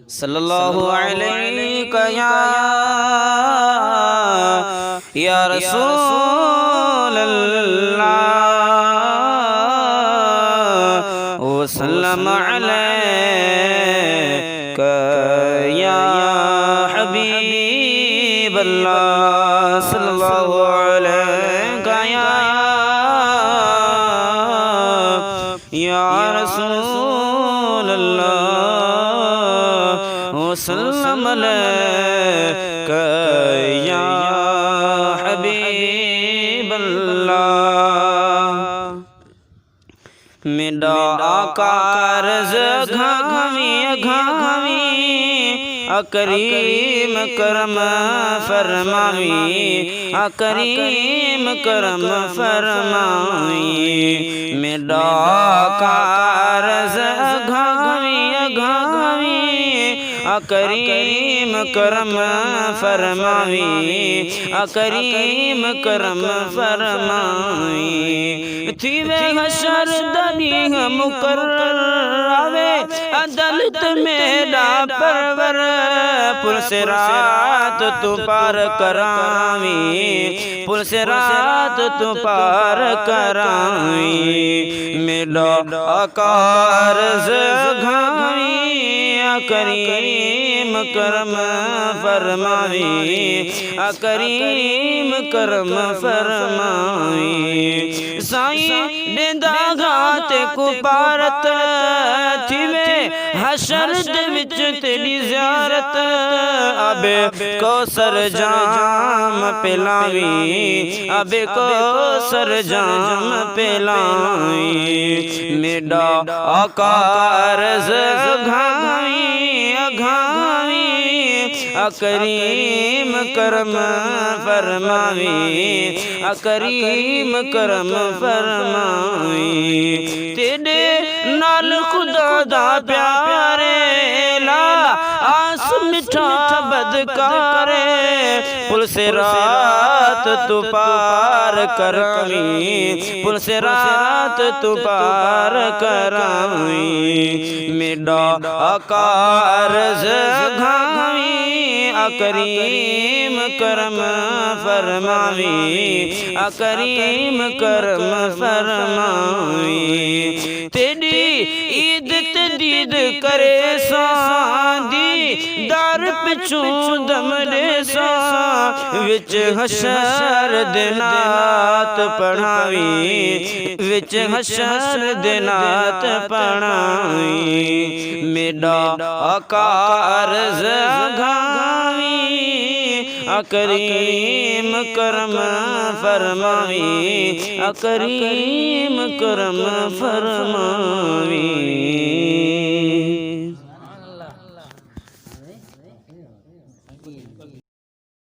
सल्लल्लाहु अलैहि या रसूल अल्लाह वसल्लम अलैका या हबीब अल्लाह सल्लल्लाहु अलैका या रसूल अल्लाह वसल्लम अलैका या हबीब अल्लाह। मेरा आका अर्ज़ घावी करीम करम फरमावी, करीम करम फरमावी। मेरा आका अर्ज़ घावी करीम करम फरमावी, करीम करम फरमावी। थी वे हशर दनी मुकर्रर आवे अदालत मेरा परवर, पुलसिरात तू पार करावी, पुलसिरात तू पार करावी। मेरा आका अर्ज़ घावी करीम करम फरमावी, करीम करम फरमावी। साईं देंदा घात को पारत थी वे हशर दे विच तेरी ज़ियारत, अबे कौसर जाम पिलावी, अबे कौसर जाम पिलावी। मेरा आका अर्ज़ घावी करीम करम फरमावी, करीम करम फरमावी। तेरे नाल खुदा दा प्यारे ला आस मिठा बदकारे, पुलसिरात तू पार करावी, पुलसिरात तू पार करावी। मेरा आका अर्ज़ घावी करीम करम फरमावी, करीम करम फरमावी। तेरी ईद तदीद करे सादी दर पिछू दमरे सा, विच हशर दिनात पढ़ावी, विच हशर दिनात पढ़ावी। मेरा आका अर्ज़ घावी करीम करम फरमावी, करीम करम फरमावी।